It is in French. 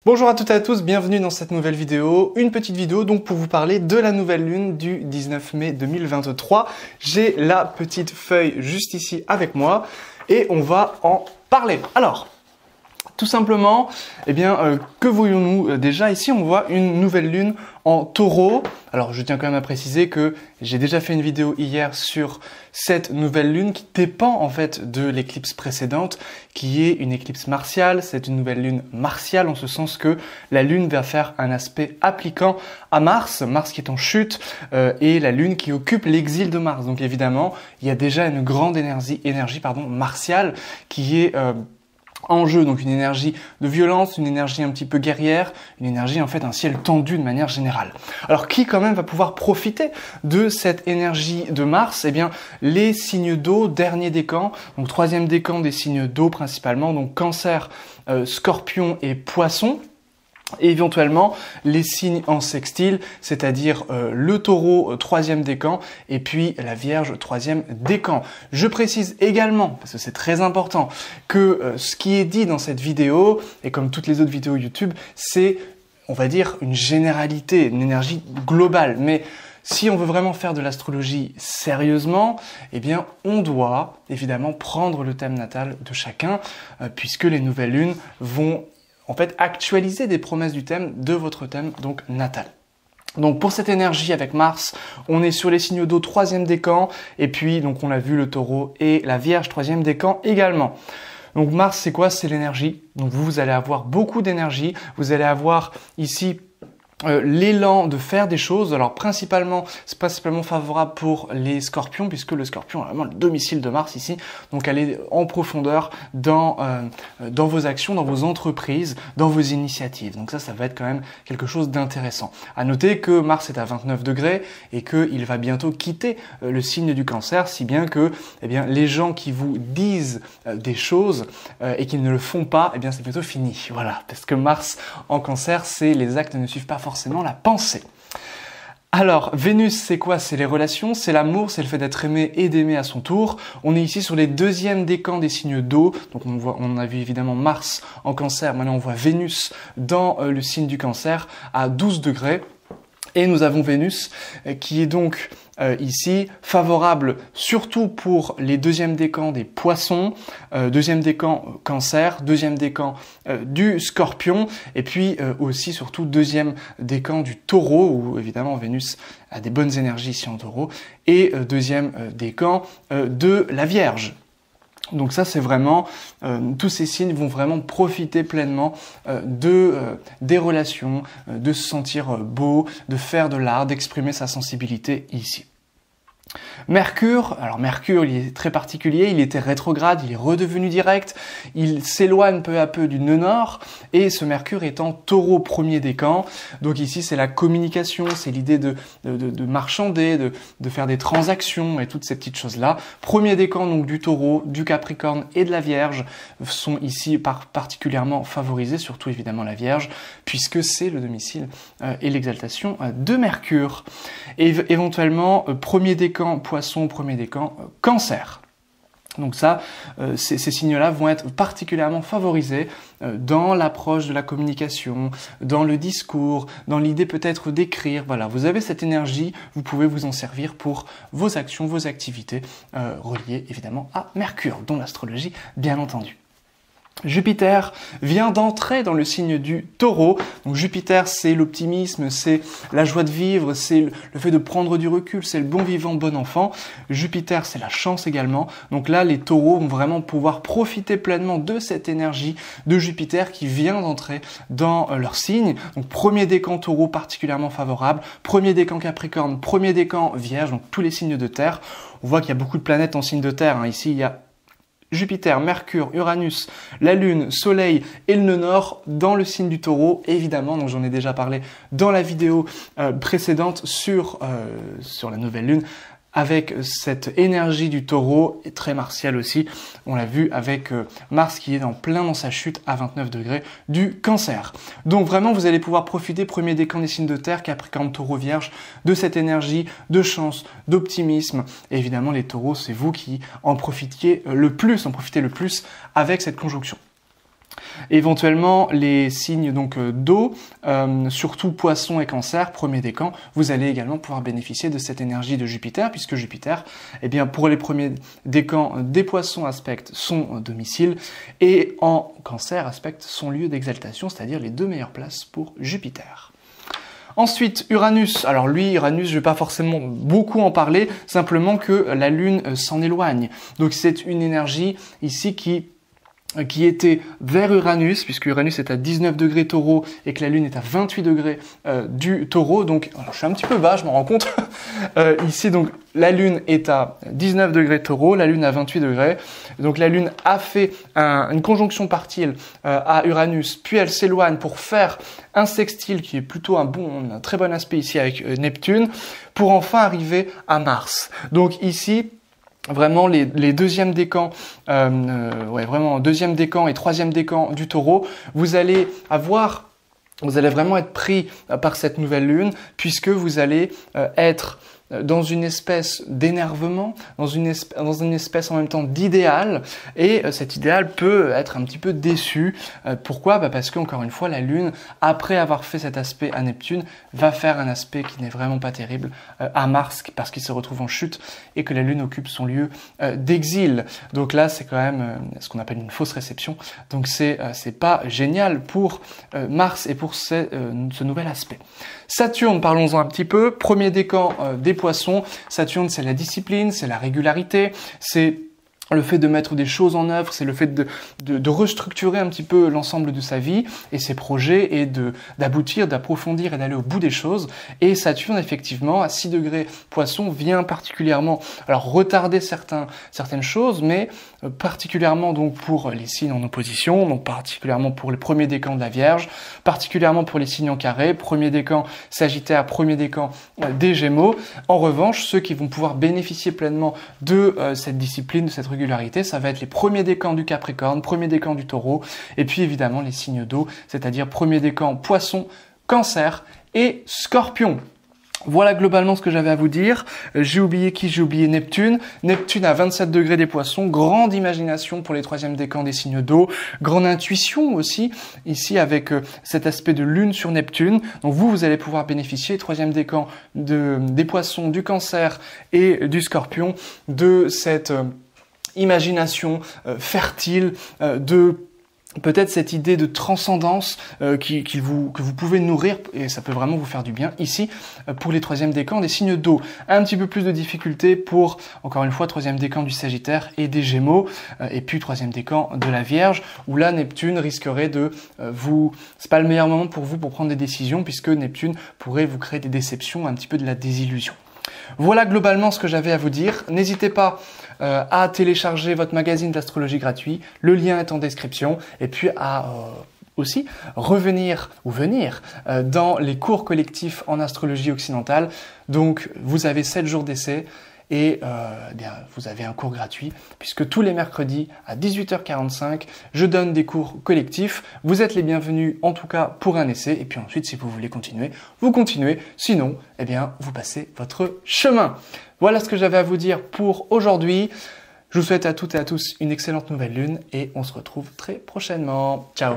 Bonjour à toutes et à tous, bienvenue dans cette nouvelle vidéo. Une petite vidéo donc pour vous parler de la nouvelle lune du 19 mai 2023. J'ai la petite feuille juste ici avec moi et on va en parler. Alors, tout simplement, que voyons-nous déjà? Ici, on voit une nouvelle lune en taureau. Alors, je tiens quand même à préciser que j'ai déjà fait une vidéo hier sur cette nouvelle lune qui dépend en fait de l'éclipse précédente, qui est une éclipse martiale. C'est une nouvelle lune martiale en ce sens que la lune va faire un aspect appliquant à Mars, Mars qui est en chute, et la lune qui occupe l'exil de Mars. Donc évidemment, il y a déjà une grande énergie martiale qui est en jeu, donc une énergie de violence, une énergie un petit peu guerrière, une énergie en fait un ciel tendu de manière générale. Alors qui quand même va pouvoir profiter de cette énergie de Mars? Eh bien les signes d'eau, dernier décan, donc troisième décan des signes d'eau principalement, donc Cancer, Scorpion et Poisson. Et éventuellement les signes en sextile, c'est-à-dire le taureau, troisième décan, et puis la Vierge, troisième décan. Je précise également, parce que c'est très important, que ce qui est dit dans cette vidéo, et comme toutes les autres vidéos YouTube, c'est, on va dire, une généralité, une énergie globale. Mais si on veut vraiment faire de l'astrologie sérieusement, eh bien, on doit évidemment prendre le thème natal de chacun, puisque les nouvelles lunes vont en fait actualiser des promesses du thème de votre thème donc natal. Donc pour cette énergie avec Mars, on est sur les signes d'eau troisième décan et puis donc on l'a vu le taureau et la Vierge troisième décan également. Donc Mars c'est quoi? C'est l'énergie. Donc vous allez avoir beaucoup d'énergie, vous allez avoir ici l'élan de faire des choses. Alors principalement, c'est principalement favorable pour les scorpions puisque le scorpion est vraiment le domicile de Mars ici. Donc aller en profondeur dans vos actions, dans vos entreprises, dans vos initiatives. Donc ça va être quand même quelque chose d'intéressant. À noter que Mars est à 29 degrés et qu'il va bientôt quitter le signe du Cancer, si bien que les gens qui vous disent des choses et qui ne le font pas, c'est bientôt fini. Voilà, parce que Mars en Cancer, c'est les actes ne suivent pas forcément la pensée. Alors, Vénus, c'est quoi? C'est les relations, c'est l'amour, c'est le fait d'être aimé et d'aimer à son tour. On est ici sur les deuxièmes décans des signes d'eau. Donc on a vu évidemment Mars en Cancer, maintenant on voit Vénus dans le signe du Cancer à 12 degrés. Et nous avons Vénus qui est donc ici favorable surtout pour les deuxièmes décans des Poissons, deuxième décan Cancer, deuxième décan du Scorpion et puis aussi surtout deuxième décan du Taureau où évidemment Vénus a des bonnes énergies ici en Taureau et deuxième décan de la Vierge. Donc ça c'est vraiment, tous ces signes vont vraiment profiter pleinement des relations, de se sentir beau, de faire de l'art, d'exprimer sa sensibilité ici. Mercure, alors Mercure il est très particulier, il était rétrograde, il est redevenu direct, il s'éloigne peu à peu du nœud nord et ce Mercure est en Taureau premier décan. Donc ici c'est la communication, c'est l'idée de marchander, de faire des transactions et toutes ces petites choses-là. Premier décan donc du Taureau, du Capricorne et de la Vierge sont ici particulièrement favorisés, surtout évidemment la Vierge, puisque c'est le domicile et l'exaltation de Mercure. Et éventuellement premier décan Poisson, premier décan Cancer. Donc ça, ces signes-là vont être particulièrement favorisés dans l'approche de la communication, dans le discours, dans l'idée peut-être d'écrire. Voilà, vous avez cette énergie, vous pouvez vous en servir pour vos actions, vos activités reliées évidemment à Mercure, dont l'astrologie bien entendu. Jupiter vient d'entrer dans le signe du Taureau. Donc Jupiter, c'est l'optimisme, c'est la joie de vivre, c'est le fait de prendre du recul, c'est le bon vivant, bon enfant. Jupiter, c'est la chance également. Donc là, les Taureaux vont vraiment pouvoir profiter pleinement de cette énergie de Jupiter qui vient d'entrer dans leur signe. Donc premier décan Taureau particulièrement favorable, premier décan Capricorne, premier décan Vierge, donc tous les signes de terre. On voit qu'il y a beaucoup de planètes en signe de terre. Ici, il y a Jupiter, Mercure, Uranus, la Lune, Soleil et le nœud nord dans le signe du Taureau, évidemment, donc j'en ai déjà parlé dans la vidéo précédente sur la nouvelle Lune, avec cette énergie du Taureau, et très martiale aussi, on l'a vu avec Mars qui est en plein dans sa chute à 29 degrés du Cancer. Donc vraiment, vous allez pouvoir profiter, premier décan des signes de terre, Capricorne, Taureau, Vierge, de cette énergie de chance, d'optimisme. Et évidemment, les Taureaux, c'est vous qui en profitez le plus avec cette conjonction. Éventuellement, les signes donc d'eau, surtout Poisson et Cancer, premier décan, vous allez également pouvoir bénéficier de cette énergie de Jupiter, puisque Jupiter, eh bien, pour les premiers décans des Poissons aspecte son domicile, et en Cancer aspecte son lieu d'exaltation, c'est-à-dire les 2 meilleures places pour Jupiter. Ensuite, Uranus. Alors lui, Uranus, je vais pas forcément beaucoup en parler, simplement que la Lune s'en éloigne. Donc c'est une énergie ici qui était vers Uranus, puisque Uranus est à 19 degrés Taureau et que la Lune est à 28 degrés du Taureau. Donc, alors, je suis un petit peu bas, je m'en rends compte. Ici, donc, la Lune est à 19 degrés Taureau, la Lune à 28 degrés. Donc, la Lune a fait une conjonction partile à Uranus, puis elle s'éloigne pour faire un sextile qui est plutôt un très bon aspect ici avec Neptune, pour enfin arriver à Mars. Donc ici, vraiment les deuxièmes décans, vraiment deuxième décan et troisième décan du Taureau, vous allez vraiment être pris par cette nouvelle lune, puisque vous allez être dans une espèce d'énervement, dans une espèce en même temps d'idéal, et cet idéal peut être un petit peu déçu. Pourquoi ? Parce qu'encore une fois, la Lune, après avoir fait cet aspect à Neptune, va faire un aspect qui n'est vraiment pas terrible à Mars, parce qu'il se retrouve en chute et que la Lune occupe son lieu d'exil. Donc là, c'est quand même ce qu'on appelle une fausse réception. Donc c'est pas génial pour Mars et pour ce nouvel aspect. Saturne, parlons-en un petit peu. Premier décan des Poissons. Saturne, c'est la discipline, c'est la régularité, c'est le fait de mettre des choses en œuvre, c'est le fait de restructurer un petit peu l'ensemble de sa vie et ses projets et d'aboutir, d'approfondir et d'aller au bout des choses. Et Saturne, effectivement, à 6 degrés Poisson, vient particulièrement retarder certaines choses, mais particulièrement donc pour les signes en opposition, donc particulièrement pour les premiers décans de la Vierge, particulièrement pour les signes en carré, premier décan Sagittaire, premier décan des Gémeaux. En revanche, ceux qui vont pouvoir bénéficier pleinement de cette discipline, de cette régularité, ça va être les premiers décans du Capricorne, premier décan du Taureau, et puis évidemment les signes d'eau, c'est-à-dire premier décan Poisson, Cancer et Scorpion. Voilà globalement ce que j'avais à vous dire. J'ai oublié Neptune. Neptune à 27 degrés des Poissons, grande imagination pour les troisièmes décans des signes d'eau, grande intuition aussi, ici avec cet aspect de Lune sur Neptune. Donc vous allez pouvoir bénéficier, troisième décan des Poissons, du Cancer et du Scorpion, de cette imagination fertile, de peut-être cette idée de transcendance que vous pouvez nourrir, et ça peut vraiment vous faire du bien ici pour les troisièmes décans des signes d'eau. Un petit peu plus de difficulté pour, encore une fois, troisième décan du Sagittaire et des Gémeaux, et puis troisième décan de la Vierge, où là Neptune risquerait de c'est pas le meilleur moment pour vous pour prendre des décisions, puisque Neptune pourrait vous créer des déceptions, un petit peu de la désillusion. Voilà globalement ce que j'avais à vous dire. N'hésitez pas à télécharger votre magazine d'astrologie gratuit. Le lien est en description. Et puis à aussi venir dans les cours collectifs en astrologie occidentale. Donc vous avez 7 jours d'essai. Et vous avez un cours gratuit, puisque tous les mercredis à 18h45, je donne des cours collectifs. Vous êtes les bienvenus, en tout cas pour un essai. Et puis ensuite, si vous voulez continuer, vous continuez. Sinon, vous passez votre chemin. Voilà ce que j'avais à vous dire pour aujourd'hui. Je vous souhaite à toutes et à tous une excellente nouvelle lune et on se retrouve très prochainement. Ciao!